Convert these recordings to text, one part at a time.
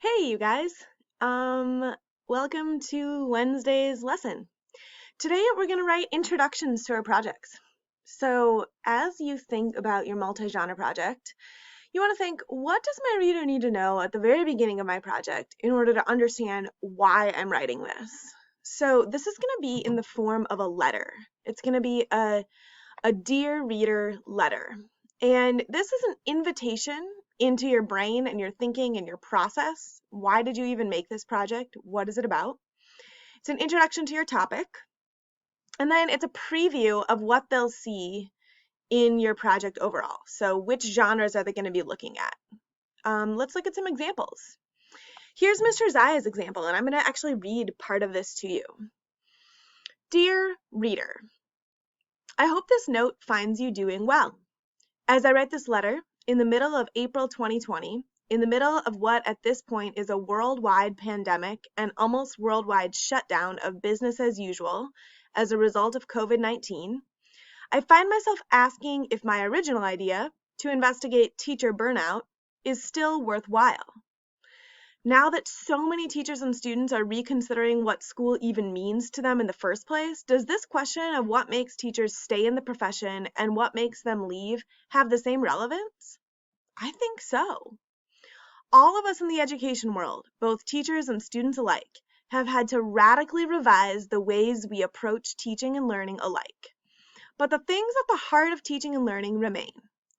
Hey, you guys. Um, Welcome to Wednesday's lesson. Today we're going to write introductions to our projects. So, as you think about your multi-genre project, you want to think, what does my reader need to know at the very beginning of my project in order to understand why I'm writing this? So, this is going to be in the form of a letter. It's going to be a Dear Reader letter. And this is an invitation into your brain and your thinking and your process. Why did you even make this project? What is it about? It's an introduction to your topic. And then it's a preview of what they'll see in your project overall. So which genres are they going to be looking at? Let's look at some examples. Here's Mr. Zaya's example, and I'm going to actually read part of this to you. Dear Reader, I hope this note finds you doing well. As I write this letter, in the middle of April 2020, in the middle of what at this point is a worldwide pandemic and almost worldwide shutdown of business as usual as a result of COVID-19, I find myself asking if my original idea to investigate teacher burnout is still worthwhile. Now that so many teachers and students are reconsidering what school even means to them in the first place, does this question of what makes teachers stay in the profession and what makes them leave have the same relevance? I think so. All of us in the education world, both teachers and students alike, have had to radically revise the ways we approach teaching and learning alike. But the things at the heart of teaching and learning remain: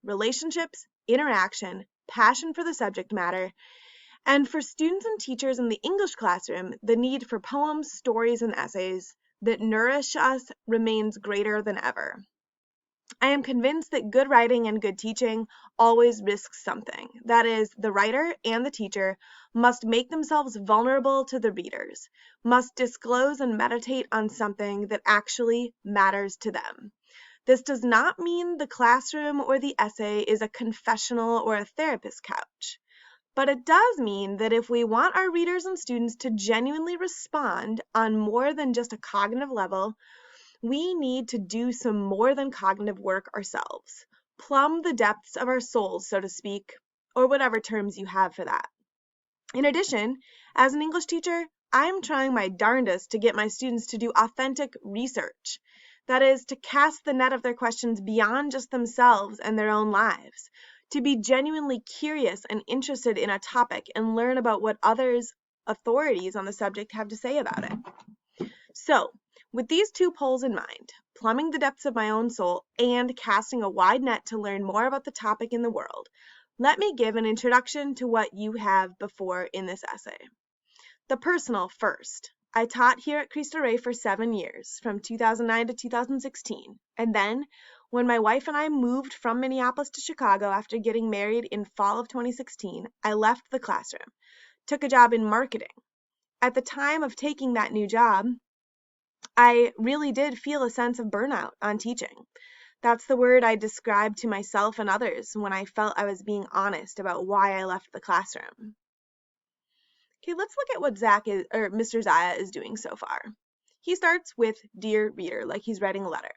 relationships, interaction, passion for the subject matter, and for students and teachers in the English classroom, the need for poems, stories, and essays that nourish us remains greater than ever. I am convinced that good writing and good teaching always risks something. That is, the writer and the teacher must make themselves vulnerable to the readers, must disclose and meditate on something that actually matters to them. This does not mean the classroom or the essay is a confessional or a therapist couch. But it does mean that if we want our readers and students to genuinely respond on more than just a cognitive level, we need to do some more than cognitive work ourselves, plumb the depths of our souls, so to speak, or whatever terms you have for that. In addition, as an English teacher, I'm trying my darndest to get my students to do authentic research. That is, to cast the net of their questions beyond just themselves and their own lives, to be genuinely curious and interested in a topic and learn about what others, authorities on the subject, have to say about it. So, with these two poles in mind, plumbing the depths of my own soul and casting a wide net to learn more about the topic in the world, let me give an introduction to what you have before in this essay. The personal first. I taught here at Cristo Rey for 7 years, from 2009 to 2016, and then, when my wife and I moved from Minneapolis to Chicago after getting married in fall of 2016, I left the classroom, took a job in marketing. At the time of taking that new job, I really did feel a sense of burnout on teaching. That's the word I described to myself and others when I felt I was being honest about why I left the classroom. Okay, let's look at what Mr. Zaya is doing so far. He starts with Dear Reader, like he's writing a letter.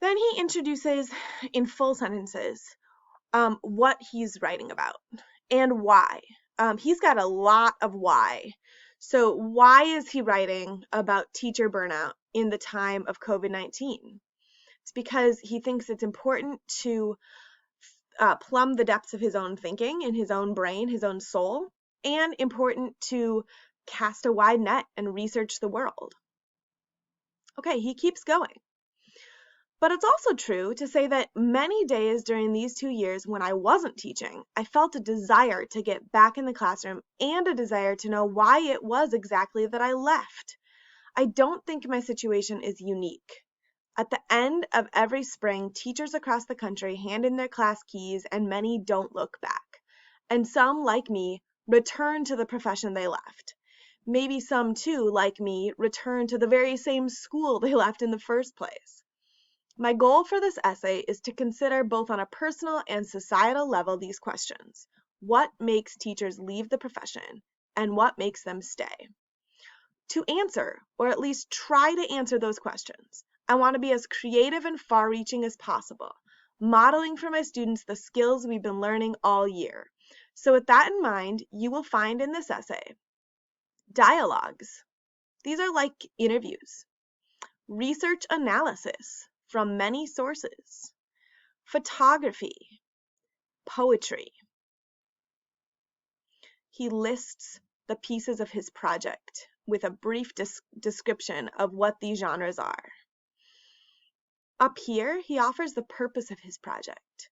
Then he introduces in full sentences what he's writing about and why. He's got a lot of why. So why is he writing about teacher burnout in the time of COVID-19? It's because he thinks it's important to plumb the depths of his own thinking in his own brain, his own soul, and important to cast a wide net and research the world. Okay, he keeps going. But it's also true to say that many days during these 2 years when I wasn't teaching, I felt a desire to get back in the classroom and a desire to know why it was exactly that I left. I don't think my situation is unique. At the end of every spring, teachers across the country hand in their class keys and many don't look back. And some, like me, return to the profession they left. Maybe some too, like me, return to the very same school they left in the first place. My goal for this essay is to consider both on a personal and societal level these questions. What makes teachers leave the profession, and what makes them stay? To answer, or at least try to answer those questions, I want to be as creative and far-reaching as possible. modeling for my students the skills we've been learning all year. So with that in mind, you will find in this essay, dialogues. These are like interviews. Research analysis from many sources. Photography. Poetry. He lists the pieces of his project with a brief description of what these genres are. Up here, he offers the purpose of his project.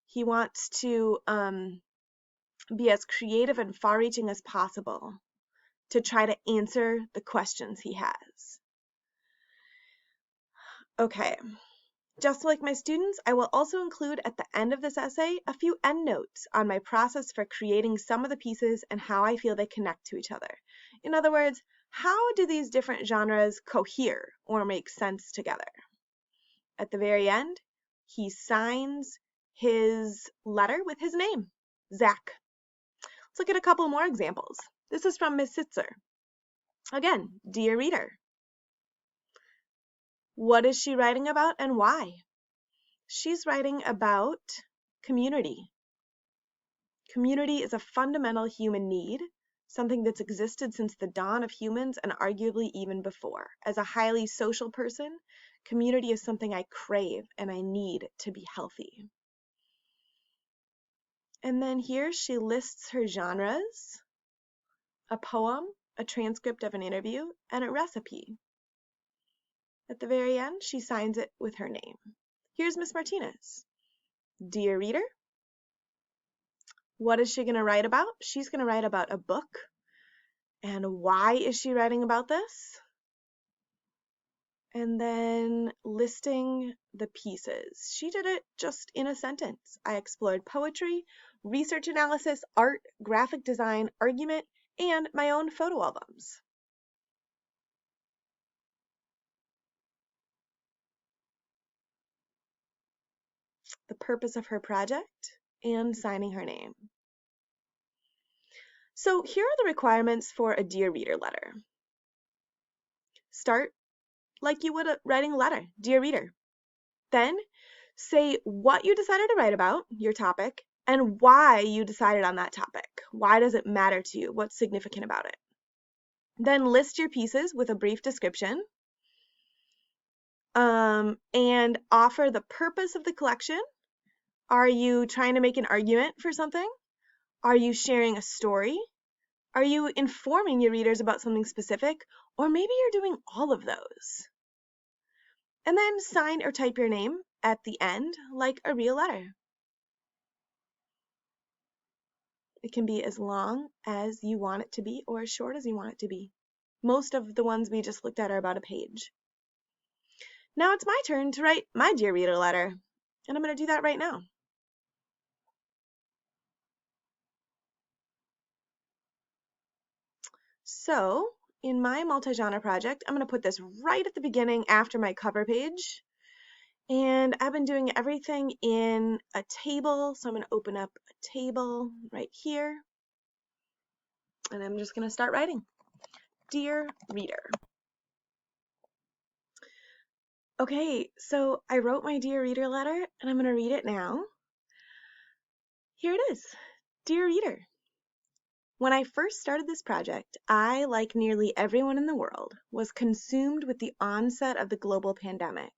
He wants to be as creative and far-reaching as possible to try to answer the questions he has. Okay, just like my students, I will also include at the end of this essay a few endnotes on my process for creating some of the pieces and how I feel they connect to each other. In other words, how do these different genres cohere or make sense together? At the very end, he signs his letter with his name, Zach. Let's look at a couple more examples. This is from Miss Sitzer. Again, dear reader. What is she writing about and why? She's writing about community. Community is a fundamental human need, something that's existed since the dawn of humans and arguably even before. As a highly social person, community is something I crave and I need to be healthy. And then here she lists her genres, a poem, a transcript of an interview, and a recipe. At the very end, she signs it with her name. Here's Miss Martinez. Dear reader, what is she going to write about? She's going to write about a book. And why is she writing about this? And then listing the pieces. She did it just in a sentence. I explored poetry, research analysis, art, graphic design, argument, and my own photo albums. The purpose of her project, and signing her name. So here are the requirements for a Dear Reader letter. Start like you would writing a letter, Dear Reader. Then say what you decided to write about, your topic, and why you decided on that topic. Why does it matter to you? What's significant about it? Then list your pieces with a brief description, and offer the purpose of the collection. Are you trying to make an argument for something? Are you sharing a story? Are you informing your readers about something specific? Or maybe you're doing all of those. And then sign or type your name at the end like a real letter. It can be as long as you want it to be or as short as you want it to be. Most of the ones we just looked at are about a page. Now it's my turn to write my Dear Reader letter, and I'm going to do that right now. So in my multi-genre project, I'm going to put this right at the beginning after my cover page. And I've been doing everything in a table, so I'm going to open up a table right here. And I'm just going to start writing. Dear Reader. Okay, so I wrote my Dear Reader letter, and I'm going to read it now. Here it is. Dear Reader. When I first started this project, I, like nearly everyone in the world, was consumed with the onset of the global pandemic.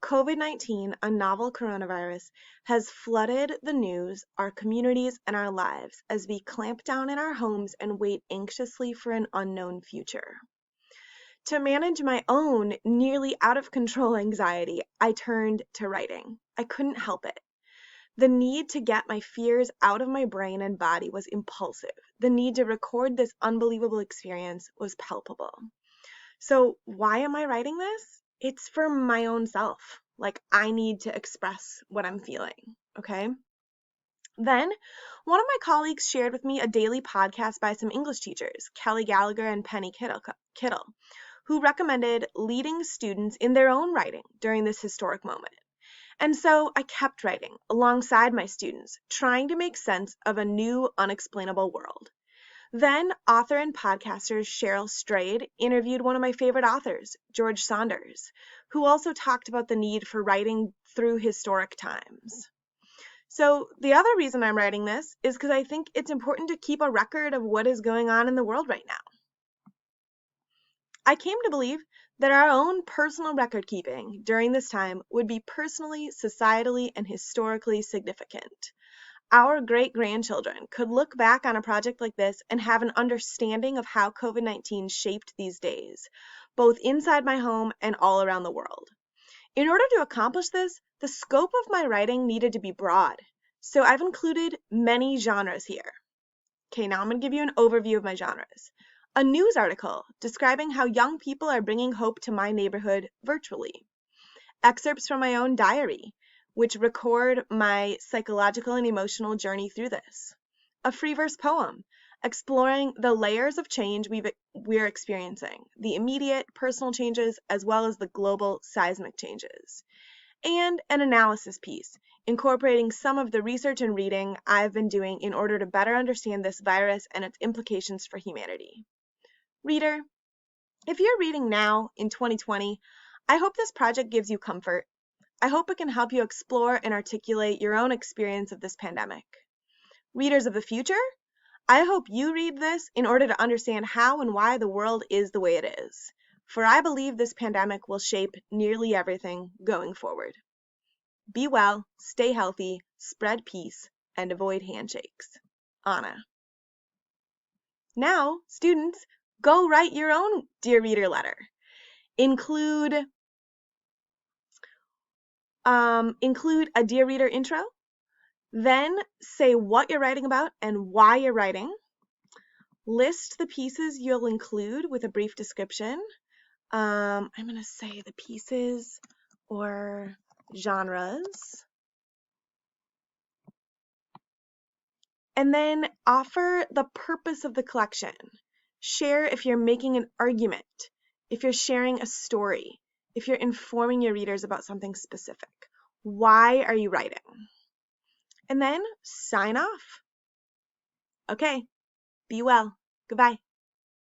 COVID-19, a novel coronavirus, has flooded the news, our communities, and our lives as we clamp down in our homes and wait anxiously for an unknown future. To manage my own nearly out of control anxiety, I turned to writing. I couldn't help it. The need to get my fears out of my brain and body was impulsive. The need to record this unbelievable experience was palpable. So why am I writing this? It's for my own self. Like, I need to express what I'm feeling, okay? Then, one of my colleagues shared with me a daily podcast by some English teachers, Kelly Gallagher and Penny Kittle, who recommended leading students in their own writing during this historic moment. And so I kept writing alongside my students, trying to make sense of a new, unexplainable world. Then author and podcaster Cheryl Strayed interviewed one of my favorite authors, George Saunders, who also talked about the need for writing through historic times. So the other reason I'm writing this is because I think it's important to keep a record of what is going on in the world right now. I came to believe that our own personal record keeping during this time would be personally, societally, and historically significant. Our great-grandchildren could look back on a project like this and have an understanding of how COVID-19 shaped these days, both inside my home and all around the world. In order to accomplish this, the scope of my writing needed to be broad, so I've included many genres here. Okay, now I'm going to give you an overview of my genres. A news article describing how young people are bringing hope to my neighborhood virtually. Excerpts from my own diary, which record my psychological and emotional journey through this. A free verse poem exploring the layers of change we're experiencing, the immediate personal changes as well as the global seismic changes. And an analysis piece incorporating some of the research and reading I've been doing in order to better understand this virus and its implications for humanity. Reader, if you're reading now in 2020, I hope this project gives you comfort. I hope it can help you explore and articulate your own experience of this pandemic. Readers of the future, I hope you read this in order to understand how and why the world is the way it is, for I believe this pandemic will shape nearly everything going forward. Be well, stay healthy, spread peace, and avoid handshakes. Anna. Now, students, go write your own Dear Reader letter. Include a Dear Reader intro, then say what you're writing about and why you're writing. List the pieces you'll include with a brief description. I'm going to say the pieces or genres. And then offer the purpose of the collection. Share if you're making an argument, if you're sharing a story, if you're informing your readers about something specific. Why are you writing? And then sign off. Okay, be well. Goodbye.